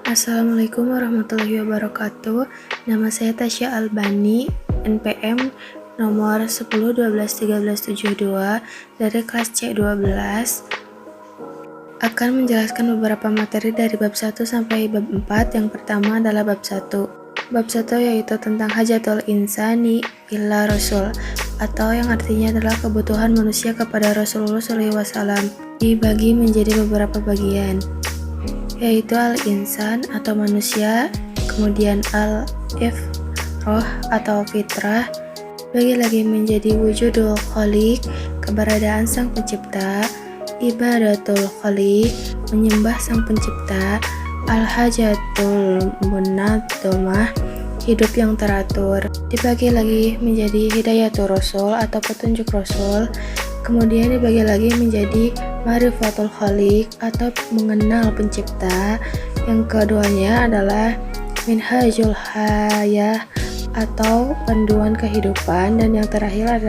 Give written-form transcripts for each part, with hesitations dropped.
Assalamualaikum warahmatullahi wabarakatuh. Nama saya Tasya Albani, NPM nomor 10121372 dari kelas C12. Akan menjelaskan beberapa materi dari bab 1 sampai bab 4. Yang pertama adalah bab 1. Bab 1 yaitu tentang hajatul insani illa rasul, atau yang artinya adalah kebutuhan manusia kepada Rasulullah SAW, dibagi menjadi beberapa bagian, yaitu al-insan atau manusia, kemudian al-ifroh atau fitrah, bagi lagi menjadi wujudul khaliq, keberadaan sang pencipta, ibadatul khaliq, menyembah sang pencipta, al-hajatul munadzamah, hidup yang teratur, dibagi lagi menjadi hidayatul rasul atau petunjuk rasul, kemudian dibagi lagi menjadi ma'rifatul khaliq atau mengenal pencipta. Yang keduanya adalah minhajul hayah atau panduan kehidupan, dan yang terakhir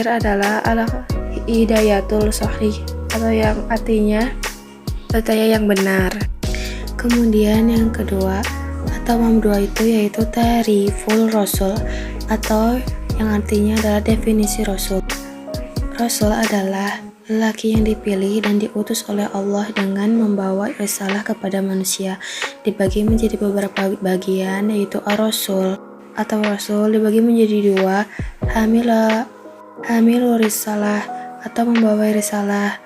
adalah al-hidayatul sahih atau yang artinya hidayah yang benar. Kemudian yang kedua atau bab 2 itu yaitu ta'riful rasul, atau yang artinya adalah definisi rasul. Rasul adalah lelaki yang dipilih dan diutus oleh Allah dengan membawa risalah kepada manusia. Dibagi menjadi beberapa bagian, yaitu ar-rasul atau rasul dibagi menjadi dua, hamilur risalah atau membawa risalah,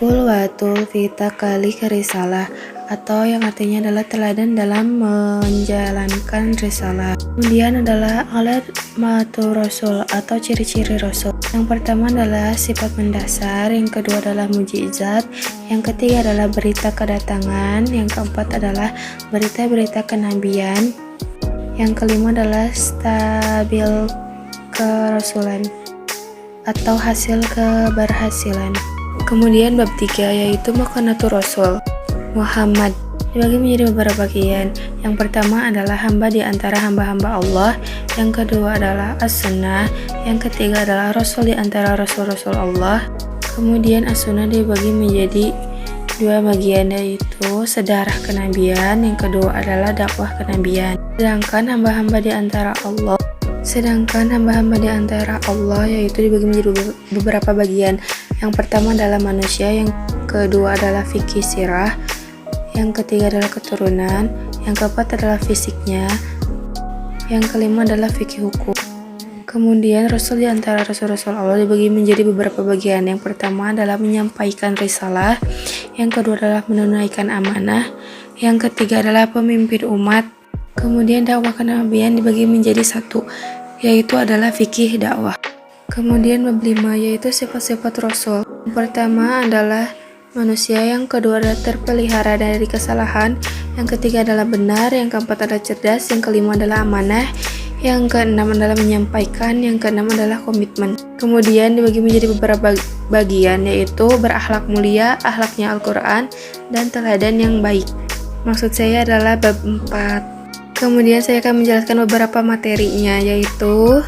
qudwatul fi takalif risalah, atau yang artinya adalah teladan dalam menjalankan risalah. Kemudian adalah alamatur rasul atau ciri-ciri rasul. Yang pertama adalah sifat mendasar, yang kedua adalah mukjizat, yang ketiga adalah berita kedatangan, yang keempat adalah berita-berita kenabian, yang kelima adalah stabil kerasulan atau hasil keberhasilan. Kemudian bab 3 yaitu makanatur rasul Muhammad, dibagi menjadi beberapa bagian. Yang pertama adalah hamba di antara hamba-hamba Allah, yang kedua adalah as-sunnah, yang ketiga adalah rasul di antara rasul-rasul Allah. Kemudian as-sunnah dibagi menjadi dua bagian, yaitu sedarah kenabian, yang kedua adalah dakwah kenabian. Sedangkan hamba-hamba di antara Allah yaitu dibagi menjadi beberapa bagian. Yang pertama adalah manusia, yang kedua adalah fikih sirah, yang ketiga adalah keturunan, yang keempat adalah fisiknya, yang kelima adalah fikih hukum. Kemudian rasul di antara rasul-rasul Allah dibagi menjadi beberapa bagian. Yang pertama adalah menyampaikan risalah, yang kedua adalah menunaikan amanah, yang ketiga adalah pemimpin umat. Kemudian dakwah kenabian dibagi menjadi satu, yaitu adalah fikih dakwah. Kemudian bab 5 yaitu sifat-sifat rasul. Yang pertama adalah manusia, yang kedua adalah terpelihara dari kesalahan, yang ketiga adalah benar, yang keempat adalah cerdas, yang kelima adalah amanah, yang keenam adalah menyampaikan, yang keenam adalah komitmen. Kemudian dibagi menjadi beberapa bagian, yaitu berakhlak mulia, akhlaknya Al-Quran, dan teladan yang baik. Maksud saya adalah bab 4. Kemudian saya akan menjelaskan beberapa materinya, yaitu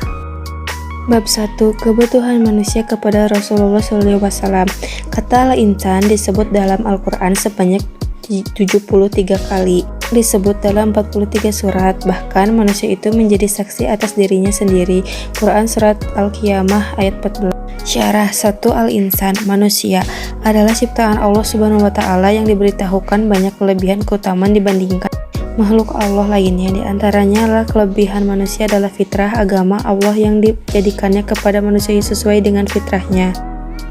bab 1, kebutuhan manusia kepada Rasulullah SAW. Kata al-insan disebut dalam Al-Quran sebanyak 73 kali, disebut dalam 43 surat. Bahkan manusia itu menjadi saksi atas dirinya sendiri. Quran Surat Al-Qiyamah ayat 14. Syarah 1. Al-insan, manusia, adalah ciptaan Allah Subhanahu wa Ta'ala yang diberitahukan banyak kelebihan keutamaan dibandingkan makhluk Allah lainnya. Di antaranya adalah kelebihan manusia adalah fitrah, agama Allah yang dijadikannya kepada manusia sesuai dengan fitrahnya.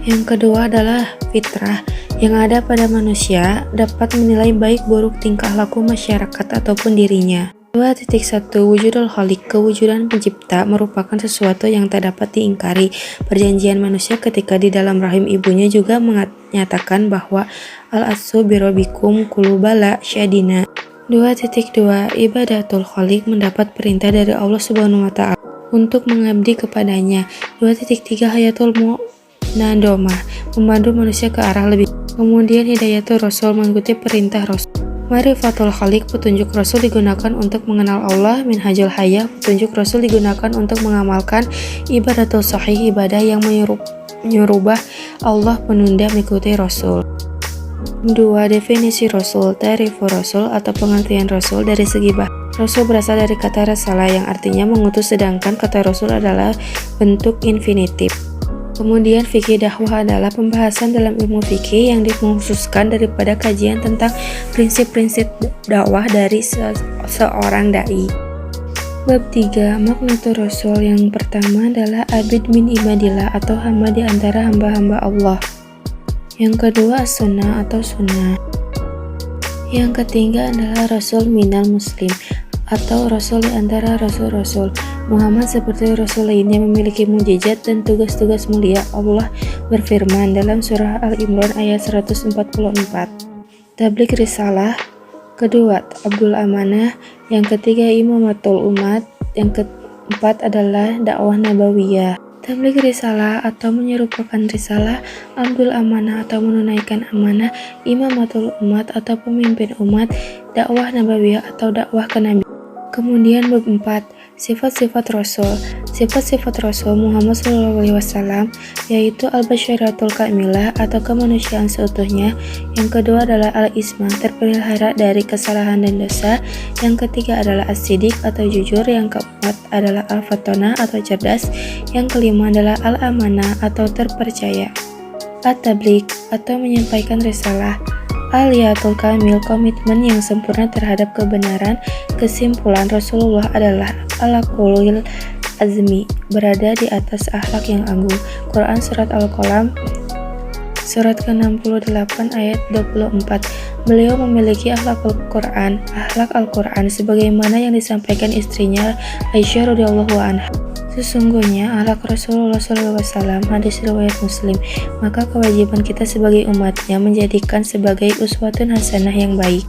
Yang kedua adalah fitrah yang ada pada manusia dapat menilai baik buruk tingkah laku masyarakat ataupun dirinya. 2.1 Wujudul khaliq, kewujudan pencipta merupakan sesuatu yang tak dapat diingkari. Perjanjian manusia ketika di dalam rahim ibunya juga menyatakan bahwa al-asu birobikum kulubala syadina. 2.2 Ibadatul khaliq, mendapat perintah dari Allah Subhanahu wa Ta'ala untuk mengabdi kepadanya. 2.3 Hayatul munadzamah, memandu manusia ke arah lebih. Kemudian hidayatul rasul, mengikuti perintah rasul. Ma'rifatul khaliq, petunjuk rasul digunakan untuk mengenal Allah. Minhajul hayah, petunjuk rasul digunakan untuk mengamalkan. Ibadatul sahih, ibadah yang menyerubah Allah, penunda mengikuti rasul. 2. Definisi Rasul. Ta'rifur Rasul atau pengertian Rasul dari segi bahasa. Rasul berasal dari kata rasalah yang artinya mengutus, sedangkan kata Rasul adalah bentuk infinitif. Kemudian fikih dakwah adalah pembahasan dalam ilmu fikih yang dikhususkan daripada kajian tentang prinsip-prinsip dakwah dari seorang dai. Bab 3. Maknatul Rasul. Yang pertama adalah abid min ibadillah atau hamba di antara hamba-hamba Allah. Yang kedua as-sunnah atau sunnah. Yang ketiga adalah Rasul minal muslim atau Rasul di antara Rasul-Rasul. Muhammad seperti Rasul lainnya memiliki mukjizat dan tugas-tugas mulia. Allah berfirman dalam surah Al-Imran ayat 144. Tabligh risalah. Kedua, Abdul Amanah. Yang ketiga, Imamatul Umat. Yang keempat adalah dakwah nabawiyah. Tabligh risalah atau menyerupakan risalah, Abdul Amanah atau menunaikan amanah, Imamatul Umat atau pemimpin umat, dakwah nabawiyah atau dakwah ke Nabi. Kemudian bab 4, sifat-sifat Rasul. Sifat-sifat Rasul Muhammad SAW yaitu al-basyaratul kamilah atau kemanusiaan seutuhnya. Yang kedua adalah al-ismah, terpelihara dari kesalahan dan dosa. Yang ketiga adalah as-sidik atau jujur. Yang keempat adalah al-fatona atau cerdas. Yang kelima adalah al-amanah atau terpercaya. At-tabligh atau menyampaikan risalah. Al-yatul kamil, komitmen yang sempurna terhadap kebenaran. Kesimpulan, Rasulullah adalah ala-qulil azmi, berada di atas akhlak yang agung. Quran Surat Al-Qalam Surat ke-68 ayat 24. Beliau memiliki akhlak Al-Quran. Akhlak Al-Quran sebagaimana yang disampaikan istrinya Aisyah radhiyallahu anha. Sesungguhnya akhlak Rasulullah SAW, hadis riwayat Muslim, maka kewajiban kita sebagai umatnya menjadikan sebagai uswatun hasanah yang baik.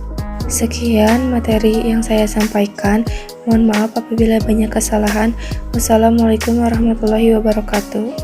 Sekian materi yang saya sampaikan. Mohon maaf apabila banyak kesalahan. Wassalamualaikum warahmatullahi wabarakatuh.